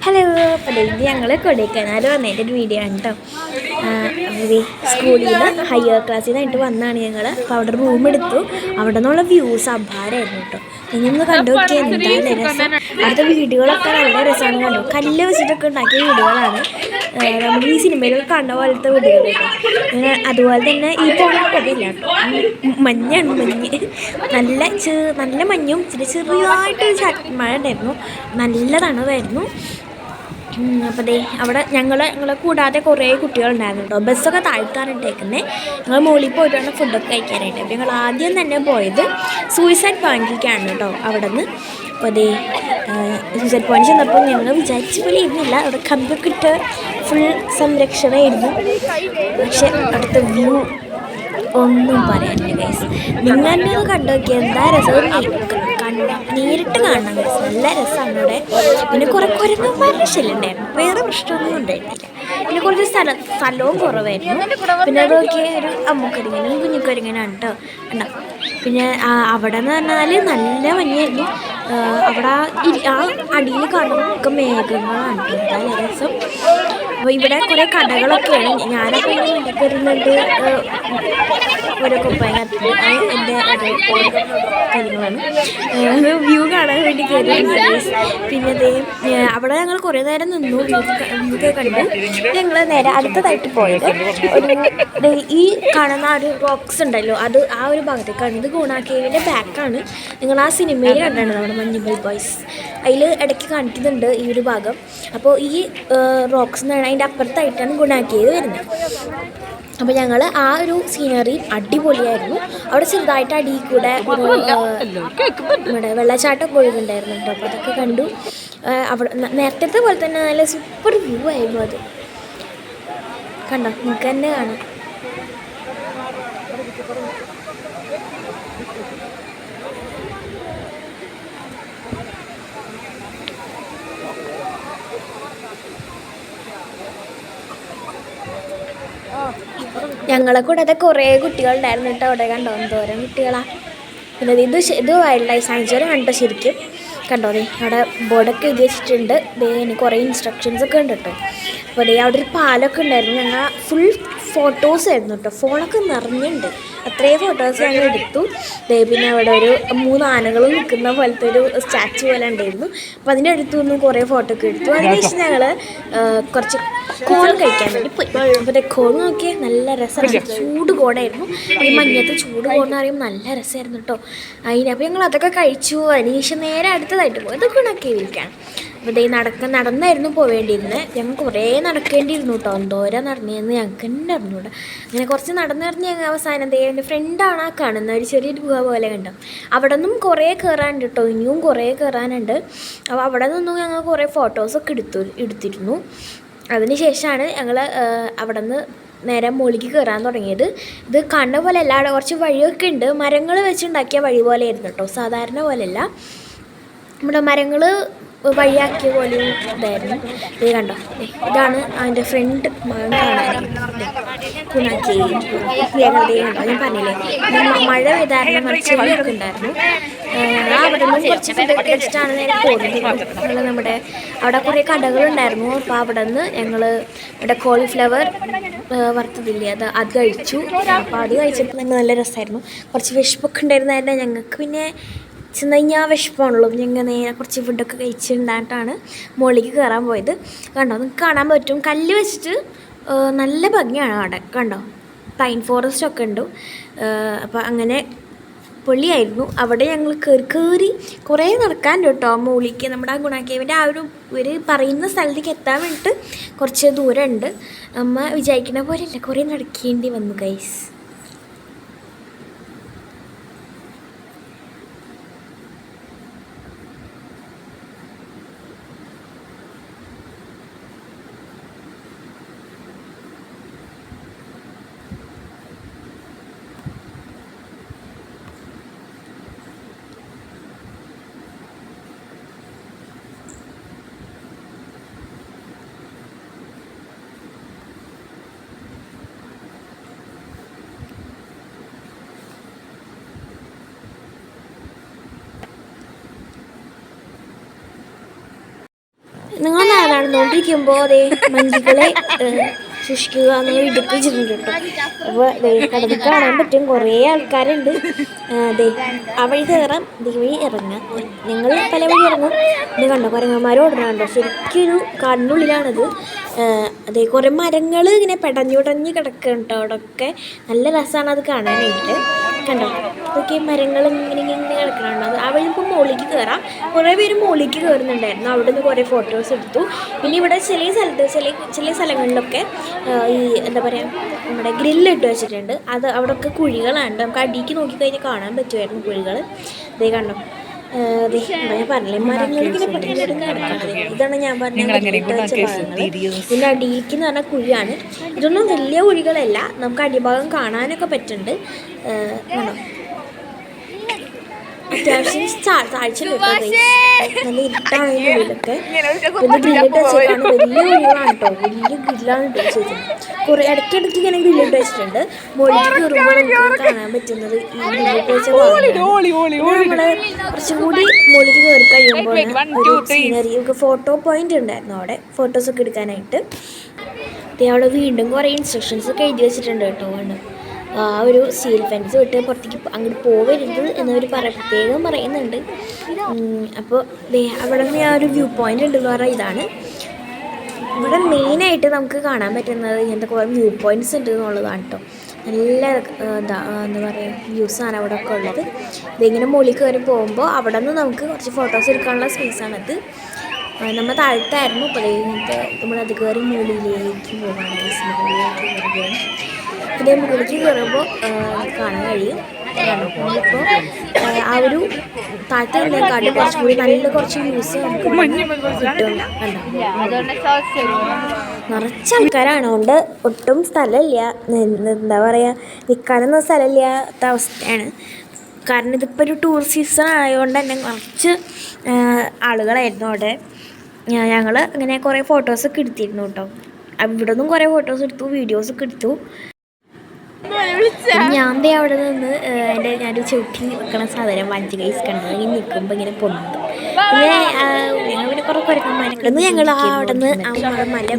Hello, അപ്പോൾ ഇത് ഞങ്ങൾ കൊടൈക്കനാൽ വന്നതിൻ്റെ ഒരു വീഡിയോ ആണ് കേട്ടോ. സ്കൂളിൽ നിന്ന് ഹയർ ക്ലാസ്സിൽ നിന്നായിട്ട് വന്നതാണ് ഞങ്ങൾ. അപ്പോൾ അവിടെ റൂം എടുത്തു. അവിടെ നിന്നുള്ള വ്യൂസ് അപാരമായിരുന്നു കേട്ടോ. നിങ്ങൾ കണ്ടു നോക്കിയാൽ എന്തായാലും രസം. അടുത്ത വീടുകളൊക്കെ നല്ല രസമാണ്. കണ്ടു കല്ല് വെച്ചിട്ടൊക്കെ ഉണ്ടാക്കിയ വീടുകളാണ്. നമ്മൾ ഈ സിനിമയിലൊക്കെ കണ്ട പോലത്തെ വീടുകളാണ്. അതുപോലെ തന്നെ ഈ പോകത്തില്ല കേട്ടോ, മഞ്ഞാണ്. നല്ല മഞ്ഞും ചെറിയതായിട്ട് മഴ ഉണ്ടായിരുന്നു. നല്ല തണുവായിരുന്നു. അപ്പോൾ അവിടെ ഞങ്ങളെ കൂടാതെ കുറേ കുട്ടികളുണ്ടായിരുന്നു കേട്ടോ. ബസ്സൊക്കെ താഴ്ത്താനിട്ടേക്കുന്നത്. ഞങ്ങൾ മുകളിൽ പോയിട്ടാണ് ഫുഡൊക്കെ കഴിക്കാനായിട്ട്. അപ്പോൾ ഞങ്ങൾ ആദ്യം തന്നെ പോയത് സൂയിസൈഡ് പോയിന്റിലേക്കാണ് കേട്ടോ. അവിടെ നിന്ന് അപ്പോൾ സൂയിസൈഡ് പോയിന്റ് ചെന്നപ്പോൾ ഞങ്ങൾ വിചാരിച്ച പോലെ ഇരുന്നില്ല. അവിടെ കമ്പൊക്കെ ഇട്ട് ഫുൾ സംരക്ഷണമായിരുന്നു. പക്ഷെ അവിടുത്തെ വ്യൂ ഒന്നും പറയാനില്ല ഗൈസ്. നിങ്ങൾ തന്നെ ഒന്ന് കണ്ടു നോക്കിയാൽ എന്താ രസം. നേരിട്ട് കാണണം ഗൈസ്, നല്ല രസമാണ് അവിടെ. പിന്നെ കുറേ കുരങ്ങന്മാരുടെ ശല്യമുണ്ടായിരുന്നു, വേറെ പ്രശ്നമൊന്നും ഉണ്ടായിരുന്നില്ല. പിന്നെ കുറച്ച് സ്ഥലവും കുറവായിരുന്നു. പിന്നെ അതൊക്കെ ഒരു അമ്മുക്കരിങ്ങനും കുഞ്ഞിക്കരിങ്ങനാണ് കേട്ടോ ഉണ്ടാവും. പിന്നെ അവിടെ എന്ന് പറഞ്ഞാൽ നല്ല മഞ്ഞായിരുന്നു. അവിടെ ആ അടിയിൽ കാണുന്നതൊക്കെ മേഘങ്ങളാണ്. നല്ല രസം. അപ്പോൾ ഇവിടെ കുറേ കടകളൊക്കെയാണ്. ഞാനപ്പോൾ ഇങ്ങനെ വേണ്ടി കയറുന്നുണ്ട്. ഓരോ കുപ്പായത്തിൽ എൻ്റെ കാര്യങ്ങളാണ് വ്യൂ കാണാൻ വേണ്ടി കയറിയത്. പിന്നെ അവിടെ ഞങ്ങൾ കുറേ നേരം നിന്നു, വ്യൂ ഒക്കെ കണ്ടു. ഞങ്ങൾ നേരെ അടുത്തതായിട്ട് പോയത് ഈ കാണുന്ന ഒരു റോക്സ് ഉണ്ടല്ലോ, അത് ആ ഒരു ഭാഗത്തേക്കാണ്. ഇത് ഗുണാക്കേവിൻ്റെ ബാക്കാണ്. നിങ്ങൾ ആ സിനിമയിൽ കണ്ടാണ് നമ്മുടെ മഞ്ഞുമൽ ബോയ്സ്, അതിൽ ഇടയ്ക്ക് കാണിക്കുന്നുണ്ട് ഈ ഒരു ഭാഗം. അപ്പോൾ ഈ റോക്സ് എന്നാണ്, അതിൻ്റെ അപ്പുറത്തായിട്ടാണ് ഗുണാക്കേവ് വരുന്നത്. അപ്പോൾ ഞങ്ങൾ ആ ഒരു സീനറി അടിപൊളിയായിരുന്നു. അവിടെ ചെറുതായിട്ട് അടിയിൽ കൂടെ നമ്മുടെ വെള്ളച്ചാട്ടം ഒഴുകുന്നുണ്ടായിരുന്നു കേട്ടോ. അപ്പോൾ അതൊക്കെ കണ്ടു. അവിടെ നേരത്തെ പോലെ തന്നെ നല്ല സൂപ്പർ വ്യൂ ആയിരുന്നു. അത് കണ്ടോ, നിങ്ങൾക്ക് തന്നെ കാണാം. ഞങ്ങളെ കൂടാതെ കുറേ കുട്ടികളുണ്ടായിരുന്നു കേട്ടോ അവിടെ. കണ്ടോ എന്തോരം കുട്ടികളാണ്. പിന്നെ ഇത് വൈൽഡ് ലൈഫ് സാങ്ച്വറി കണ്ടോ. ശരിക്കും കണ്ടോ, അവിടെ ബോർഡൊക്കെ എഴുതി വെച്ചിട്ടുണ്ട്. കുറേ ഇൻസ്ട്രക്ഷൻസ് ഒക്കെ ഉണ്ട് കേട്ടോ. അപ്പോൾ അവിടെ ഒരു പാലൊക്കെ ഉണ്ടായിരുന്നു. ഞങ്ങൾ ഫുൾ ഫോട്ടോസ് ആയിരുന്നു കേട്ടോ. ഫോണൊക്കെ നിറഞ്ഞിട്ടുണ്ട്. അത്രയും ഫോട്ടോസ് ഞങ്ങൾ എടുത്തു. പിന്നെ അവിടെ ഒരു 3 ആനകൾ നിൽക്കുന്ന പോലത്തെ ഒരു സ്റ്റാച്ചു പോലെ ഉണ്ടായിരുന്നു. അപ്പോൾ അതിൻ്റെ അടുത്തു നിന്നും കുറേ ഫോട്ടോ ഒക്കെ എടുത്തു. അതിനുശേഷം ഞങ്ങൾ കുറച്ച് കോൺ കഴിക്കാൻ വേണ്ടി പോയി. അപ്പോൾ കോൺ നോക്കിയാൽ നല്ല രസമാണ്. ചൂട് കോണായിരുന്നു. ഈ മഞ്ഞത്ത് ചൂട് കോൺ എന്ന് പറയുമ്പോൾ നല്ല രസമായിരുന്നു കേട്ടോ. അപ്പോൾ ഞങ്ങൾ അതൊക്കെ കഴിച്ചു. അതിനുശേഷം നേരെ അടുത്തതായിട്ട് പോയത് ഗുണാക്കേവിലേക്കാണ്. അപ്പോൾ നടന്നായിരുന്നു പോവേണ്ടിയിരുന്നത്. ഞങ്ങൾ കുറേ നടക്കേണ്ടിയിരുന്നു കേട്ടോ. എന്തോരം നടന്നതെന്ന് ഞങ്ങൾക്ക് തന്നെ അറിഞ്ഞൂടെ. അങ്ങനെ കുറച്ച് നടന്ന് ഞങ്ങൾ അവസാനം എൻ്റെ ഫ്രണ്ടാണ് ആ കാണുന്ന ഒരു ചെറിയൊരു ഗുഹ പോലെ കണ്ടോ. അവിടെ നിന്നും കുറേ കയറാനുണ്ട് കേട്ടോ. ഇനിയും കുറേ കയറാനുണ്ട്. അപ്പോൾ അവിടെ നിന്നും ഞങ്ങൾ കുറേ ഫോട്ടോസൊക്കെ എടുത്തിരുന്നു. അതിന് ശേഷമാണ് ഞങ്ങൾ അവിടെ നിന്ന് നേരെ മുകളിലേക്ക് കയറാൻ തുടങ്ങിയത്. ഇത് കാണുന്ന പോലെ അല്ല, അവിടെ കുറച്ച് വഴിയൊക്കെ ഉണ്ട്. മരങ്ങൾ വെച്ചുണ്ടാക്കിയ വഴി പോലെ ആയിരുന്നു കേട്ടോ, സാധാരണ പോലെയല്ല. നമ്മുടെ മരങ്ങൾ വഴിയാക്കിയ പോലെ ഇതായിരുന്നു. ഇത് കണ്ടോ, ഇതാണ് അതിൻ്റെ ഫ്രണ്ട് മകൻ കാണാൻ ഗുണാക്കേവ്. കണ്ടോ, ഞാൻ പറഞ്ഞില്ലേ മഴ പെയ്തായിരുന്നു, മരിച്ചൊക്കെ ഉണ്ടായിരുന്നു. അവിടെ നിന്ന് കുറച്ച് ഫുഡൊക്കെ കഴിച്ചിട്ടാണ് നേരെ പോകുന്നത്. നമ്മുടെ അവിടെ കുറേ കടകളുണ്ടായിരുന്നു. അപ്പോൾ അവിടെ നിന്ന് ഞങ്ങൾ ഇവിടെ കോളിഫ്ലവർ വറുത്തതില്ലേ, അത് കഴിച്ചു. അപ്പോൾ അത് കഴിച്ചപ്പോൾ തന്നെ നല്ല രസമായിരുന്നു. കുറച്ച് വിശപ്പൊക്കെ ഉണ്ടായിരുന്നതന്നെ ഞങ്ങൾക്ക്. പിന്നെ ചെന്ന് കഴിഞ്ഞാൽ വിശപ്പാണല്ലോ. ഞങ്ങൾ നേരെ കുറച്ച് ഫുഡൊക്കെ കഴിച്ചിട്ടുണ്ടായിട്ടാണ് മുകളിലേക്ക് കയറാൻ പോയത്. കണ്ടോ, നിങ്ങൾക്ക് കാണാൻ പറ്റും. കല്ല് വെച്ചിട്ട് നല്ല ഭംഗിയാണ് അവിടെ. കണ്ടോ, പൈൻ ഫോറസ്റ്റ് ഒക്കെ ഉണ്ട്. അപ്പോൾ അങ്ങനെ പൊള്ളിയായിരുന്നു. അവിടെ ഞങ്ങൾ കയറി കുറേ നടക്കാൻ കേട്ടോ മുകളിലേക്ക്. നമ്മുടെ ആ ഗുണാക്കേവിൻ്റെ ആ ഒരു പറയുന്ന സ്ഥലത്തേക്ക് എത്താൻ വേണ്ടിയിട്ട് കുറച്ച് ദൂരമുണ്ട്. അമ്മ വിചാരിക്കുന്ന പോലെയല്ല, കുറേ നടക്കേണ്ടി വന്നു ഗൈസ്. നിങ്ങൾ നടന്നുകൊണ്ടിരിക്കുമ്പോൾ അതേ മഞ്ചുകളെ സൂക്ഷിക്കുക എന്ന് ഇടുക്കി വെച്ചിട്ടുണ്ട് കേട്ടോ. അപ്പോൾ കടന്ന് കാണാൻ പറ്റും, കുറേ ആൾക്കാരുണ്ട്. അതെ ആ വഴി കയറാം, ഇതേ വഴി ഇറങ്ങാം. ഞങ്ങൾ പല വഴി ഇറങ്ങും. ഇത് കണ്ടോ കുരങ്ങന്മാർ ഓടണുണ്ടോ, ശരിക്കൊരു കാടിനുള്ളിലാണത്. അതെ കുറേ മരങ്ങൾ ഇങ്ങനെ പെടഞ്ഞുടഞ്ഞ് കിടക്കുന്നുണ്ട് അവിടെയൊക്കെ. നല്ല രസമാണ് അത് കാണാനായിട്ട്. കണ്ടോ ഇതൊക്കെ മരങ്ങൾ ഇങ്ങനെ ഇങ്ങനെ കിടക്കണുണ്ടോ. അത് ആ വഴി ഇപ്പോൾ മുകളിലേക്ക് കയറാം. കുറേ പേര് മുകളിലേക്ക് കയറുന്നുണ്ടായിരുന്നു. അവിടെ നിന്ന് കുറേ ഫോട്ടോസ് എടുത്തു. പിന്നെ ഇവിടെ ചില സ്ഥലങ്ങളിലൊക്കെ ഈ എന്താ പറയുക നമ്മുടെ ഗ്രില്ലിട്ട് വെച്ചിട്ടുണ്ട്. അത് അവിടെയൊക്കെ കുഴികളാണ്. നമുക്ക് അടിക്ക് നോക്കിക്കഴിഞ്ഞാൽ കാണാൻ പറ്റുമായിരുന്നു കുഴികൾ. ഇതേ കണ്ടോ, അതെ ഞാൻ പറഞ്ഞില്ലേ മരങ്ങളിങ്ങനെ പെട്ടെന്ന് കിടക്കുന്നത്. ഇതാണ് ഞാൻ പറഞ്ഞ ഭാഗങ്ങൾ. ഇതിൻ്റെ അടിയിലേക്ക് എന്ന് പറഞ്ഞാൽ കുഴിയാണ്. ഇതൊന്നും വലിയ കുഴികളല്ല, നമുക്ക് അടിഭാഗം കാണാനൊക്കെ പറ്റുന്നുണ്ട്. ആണോ അത്യാവശ്യം താഴ്ച നല്ല ഇരുട്ടാണ് ഉള്ളിലൊക്കെ. പിന്നെ ഗ്രില്ലിട്ട് വെച്ചേക്കാണ്. വലിയ കുഴികളാണ് കേട്ടോ, വലിയ ഗ്രില്ലാണ് ഇട്ട് വെച്ചിരിക്കുന്നത്. കുറേ ഇടയ്ക്കിടയ്ക്ക് ഇങ്ങനെ ഗ്രില്ലിട്ട് വെച്ചിട്ടുണ്ട്. മുകളിലേക്ക് കയറുമ്പോൾ നമുക്ക് കാണാൻ പറ്റുന്നത് ഈ ഗ്രില്ലിട്ട് വെച്ച നമ്മൾ കുറച്ചും കൂടി മുകളിലേക്ക് കയറി കഴിയുമ്പോൾ ഒരു സീനറി ഒക്കെ ഫോട്ടോ പോയിന്റ് ഉണ്ടായിരുന്നു അവിടെ ഫോട്ടോസൊക്കെ എടുക്കാനായിട്ട്. അവിടെ വീണ്ടും കുറേ ഇൻസ്ട്രക്ഷൻസ് ഒക്കെ എഴുതി വെച്ചിട്ടുണ്ട് കേട്ടോ. ആ ഒരു സ്റ്റീൽ ഫെൻസ് വിട്ട് പുറത്തേക്ക് അങ്ങോട്ട് പോകരുത് എന്നവർ പ്രത്യേകം പറയുന്നുണ്ട്. അപ്പോൾ അവിടെ നിന്ന് ആ ഒരു വ്യൂ പോയിൻ്റ് ഉണ്ടെന്ന് പറഞ്ഞാൽ ഇതാണ്. ഇവിടെ മെയിനായിട്ട് നമുക്ക് കാണാൻ പറ്റുന്നത് ഇങ്ങനത്തെ കുറേ വ്യൂ പോയിൻറ്റ്സ് ഉണ്ട് എന്നുള്ളതാണ് കേട്ടോ. നല്ല എന്താ പറയുക വ്യൂസാണ് അവിടെ ഒക്കെ ഉള്ളത്. ഇതിങ്ങനെ മുകളിൽ കയറി പോകുമ്പോൾ അവിടെ നിന്ന് നമുക്ക് കുറച്ച് ഫോട്ടോസ് എടുക്കാനുള്ള സ്പേസാണത്. നമ്മൾ താഴത്തായിരുന്നു. അപ്പോൾ ഇങ്ങനത്തെ നമ്മളത് കയറി മുകളിലേക്ക് പോകാണ്. പിന്നെ മുകളിലേക്ക് കയറുമ്പോൾ കാണാൻ കഴിയും. ഇപ്പോൾ ആ ഒരു താഴത്തേക്കാട്ട് കുറച്ചും കൂടി നല്ല കുറച്ച് വ്യൂസ് നമുക്ക് കിട്ടും. നിറച്ച ആൾക്കാരാണ്, അതുകൊണ്ട് ഒട്ടും സ്ഥലമില്ല, എന്താ പറയുക നിൽക്കാനൊന്നും സ്ഥലമില്ലാത്ത അവസ്ഥയാണ്. കാരണം ഇതിപ്പോൾ ഒരു ടൂറിസ്റ്റ് സീസൺ ആയതുകൊണ്ട് തന്നെ കുറച്ച് ആളുകളായിരുന്നു അവിടെ. ഞങ്ങൾ ഇങ്ങനെ കുറേ ഫോട്ടോസൊക്കെ എടുത്തിരുന്നു കേട്ടോ. ഇവിടെ നിന്നും കുറേ ഫോട്ടോസ് എടുത്തു, വീഡിയോസൊക്കെ എടുത്തു. ഞാൻ അവിടെ നിന്ന് ഞാനൊരു ചവിട്ടി വെക്കണ സാധനം വഞ്ചി കൈസ് കണ്ടത് ഇങ്ങനെ നിൽക്കുമ്പോൾ ഇങ്ങനെ പൊന്തും. പിന്നെ കുറേ കുരക്കന്മാരൊക്കെ ഞങ്ങൾ അവിടെ നിന്ന്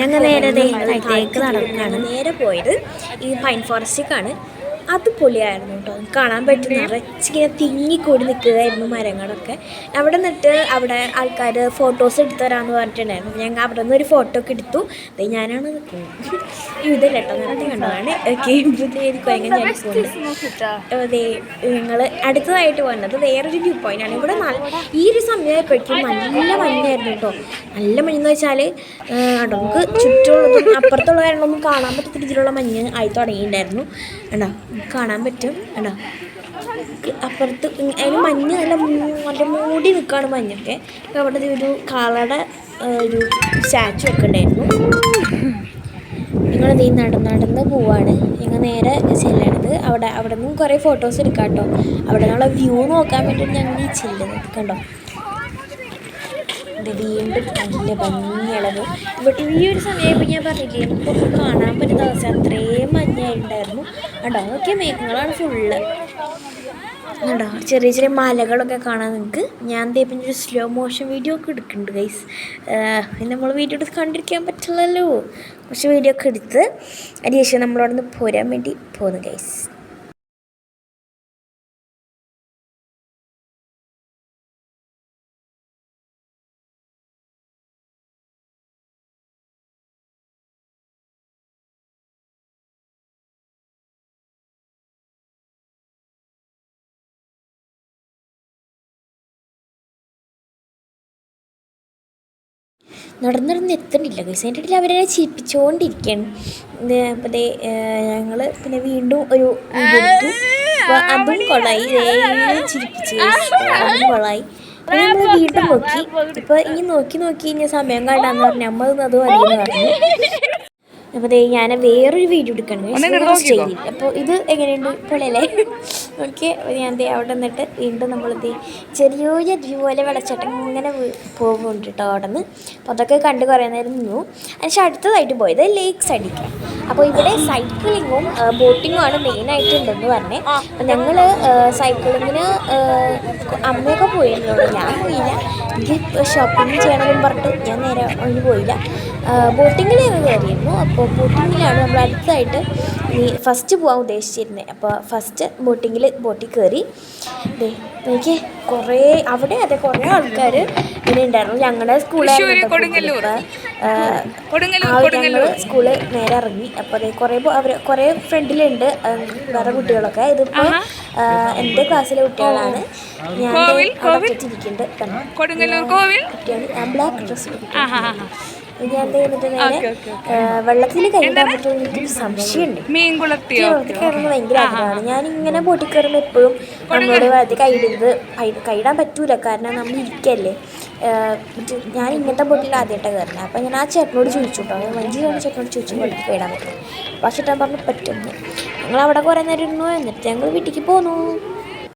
ഞങ്ങൾ നേരെ താഴത്തേക്ക് നടക്കാണ് നേരെ പോയത്. ഈ പൈൻ ഫോറസ്റ്റിലേക്കാണ്. അത് പൊളിയായിരുന്നു കേട്ടോ. കാണാൻ പറ്റും, നിറച്ചിങ്ങനെ തിങ്ങിക്കൂടി നിൽക്കുകയായിരുന്നു മരങ്ങളൊക്കെ. അവിടെ നിന്നിട്ട് അവിടെ ആൾക്കാർ ഫോട്ടോസ് എടുത്തു തരാമെന്ന് പറഞ്ഞിട്ടുണ്ടായിരുന്നു. ഞങ്ങൾ അവിടെ നിന്ന് ഒരു ഫോട്ടോ ഒക്കെ എടുത്തു. അതെ ഞാനാണ് ഇതല്ല കേട്ടോ, നേരത്തെ കണ്ടതാണ്. അതെ ഞങ്ങൾ അടുത്തതായിട്ട് വന്നത് വേറൊരു വ്യൂ പോയിൻ്റാണ്. ഇവിടെ ഈ ഒരു സമയമായപ്പോഴേക്കും നല്ല മഞ്ഞായിരുന്നു കേട്ടോ. നല്ല മഞ്ഞെന്ന് വെച്ചാൽ കേട്ടോ നമുക്ക് ചുറ്റുമുള്ളതും അപ്പുറത്തുള്ള കാര്യങ്ങളൊന്നും കാണാൻ പറ്റാത്ത രീതിയിലുള്ള മഞ്ഞ് ആയി തുടങ്ങിയിട്ടുണ്ടായിരുന്നു. കേട്ടോ കാണാൻ പറ്റും. കേട്ടോ അപ്പുറത്ത് അതിന് മഞ്ഞ് നല്ല മൂടി നിൽക്കുകയാണ് മഞ്ഞൊക്കെ. അവിടെ ഒരു കാളയുടെ ഒരു സ്റ്റാച്ചു ഒക്കെ ഉണ്ടായിരുന്നു. ഞങ്ങളത് നടന്ന് പോവാണ്. ഞങ്ങൾ നേരെ ചെല്ലണത് അവിടെ നിന്നും കുറേ ഫോട്ടോസ് എടുക്കാം കേട്ടോ. അവിടെ നിന്നുള്ള വ്യൂ നോക്കാൻ വേണ്ടിയിട്ട് ഞങ്ങൾ ഈ ചെല്ലുന്നത് കണ്ടോ. വീണ്ടും നല്ല ഭംഗിയുള്ളത് ഇവിടെ ഈ ഒരു സമയമായപ്പോൾ ഞാൻ പറഞ്ഞില്ലേ നമുക്കൊക്കെ കാണാൻ പറ്റുന്ന അവസ്ഥ അത്രയും മഞ്ഞായിട്ടുണ്ടായിരുന്നു. കേട്ടോ അതൊക്കെ മേഘങ്ങളാണ് ഫുള്ള്. കേട്ടോ ചെറിയ ചെറിയ മലകളൊക്കെ കാണാൻ നിങ്ങൾക്ക്. ഞാൻ പിന്നെ ഒരു സ്ലോ മോഷൻ വീഡിയോ ഒക്കെ എടുക്കുന്നുണ്ട് ഗൈസ്. നമ്മൾ വീഡിയോ എടുത്ത് കണ്ടിരിക്കാൻ പറ്റില്ലല്ലോ. പക്ഷെ വീഡിയോ ഒക്കെ എടുത്ത് അതിനുശേഷം നമ്മളവിടെ നിന്ന് പോരാൻ വേണ്ടി പോകുന്നു ഗൈസ്. നടന്നിടന്ന് എത്തണില്ല ഗൈസ്. അതിൻ്റെ ഇടയിൽ അവരെ ചിരിപ്പിച്ചുകൊണ്ടിരിക്കുകയാണ്. അപ്പോൾ ഞങ്ങൾ പിന്നെ വീണ്ടും ഒരു വീഡിയോ എടുത്തു. അപ്പോൾ അതും കൊള്ളായി, ചിരിപ്പിച്ച് അതും കൊള്ളായി. പിന്നെ നമ്മൾ വീണ്ടും നോക്കി. ഇപ്പോൾ ഇനി നോക്കി ഇനി സമയം കണ്ടാന്ന് പറഞ്ഞാൽ നമ്മൾ അത് മതിയെന്ന് പറഞ്ഞു. അപ്പോൾ ഞാൻ വേറൊരു വീഡിയോ എടുക്കണം. അപ്പോൾ ഇത് എങ്ങനെയുണ്ട് പൊളിയല്ലേ? ഓക്കെ ഞാൻ ദേ അവിടെ നിന്നിട്ട് വീണ്ടും നമ്മൾ ചെറിയൊരു ഇതുപോലെ വെള്ളച്ചാട്ടം ഇങ്ങനെ പോകുന്നുണ്ട് കേട്ടോ അവിടെ നിന്ന്. അപ്പോൾ അതൊക്കെ കണ്ട് കുറേ നേരം നിന്നു. അതിന് അടുത്തതായിട്ട് പോയത് ലേക്ക് സൈഡിലേക്കാണ്. അപ്പോൾ ഇവിടെ സൈക്ലിങ്ങും ബോട്ടിങ്ങും ആണ് മെയിനായിട്ടുണ്ടെന്ന് പറഞ്ഞേ. അപ്പം ഞങ്ങൾ സൈക്ലിങ്ങിന് അമ്മയൊക്കെ പോയിരുന്നുള്ളൂ, ഞാൻ പോയില്ല. എനിക്ക് ഷോപ്പിംഗ് ചെയ്യണമെന്നും പറഞ്ഞിട്ട് ഞാൻ നേരെ ഒന്നും പോയില്ല. ബോട്ടിങ്ങിൽ കയറിയിരുന്നു. അപ്പോൾ ബോട്ടിങ്ങിലാണ് നമ്മൾ അടുത്തായിട്ട് ഫസ്റ്റ് പോകാൻ ഉദ്ദേശിച്ചിരുന്നത്. അപ്പോൾ ഫസ്റ്റ് ബോട്ടിൽ കയറി. എനിക്ക് കുറേ അവിടെ കുറേ ആൾക്കാർ ഇങ്ങനെ ഉണ്ടായിരുന്നു. ഞങ്ങളുടെ സ്കൂളായിരുന്നു. ഞങ്ങൾ സ്കൂള് നേരെ ഇറങ്ങി. അപ്പോൾ കുറേ ഫ്രണ്ടിലുണ്ട് വേറെ കുട്ടികളൊക്കെ. ഇതിപ്പോൾ എൻ്റെ ക്ലാസ്സിലെ കുട്ടികളാണ്. ഞാൻ വെച്ചിരിക്കുന്നുണ്ട് കുട്ടിയാണ് ബ്ലാക്ക് ഡ്രസ്സ്. ഞാൻ എന്നിട്ട് നേരെ വെള്ളത്തിൽ കൈയിടാൻ പറ്റുമെന്ന് എനിക്കൊരു സംശയമുണ്ട്. വെള്ളത്തിൽ കയറുന്നത് ഭയങ്കര ആഗ്രഹമാണ്. ഞാനിങ്ങനെ ബോട്ടിൽ കയറുമ്പോൾ എപ്പോഴും നമ്മളോട് വെള്ളത്തിൽ കൈയിടാൻ പറ്റൂല, കാരണം നമ്മൾ ഇരിക്കല്ലേ. ഞാൻ ഇങ്ങനത്തെ ബോട്ടിൽ ആദ്യമായിട്ടാണ് കയറുന്നത്. അപ്പം ഞാൻ ആ ചേട്ടനോട് ചോദിച്ചു കേട്ടോ, വഞ്ചി ചേട്ടനോട് ചോദിച്ചു ബോട്ടിൽ കയറാൻ പറ്റും. പക്ഷേ ചേട്ടൻ പറഞ്ഞു പറ്റുമെന്ന്. ഞങ്ങൾ അവിടെ കുറേ നേരം ഇരുന്നു. എന്നിട്ട് ഞങ്ങൾ വീട്ടിലേക്ക് പോന്നു.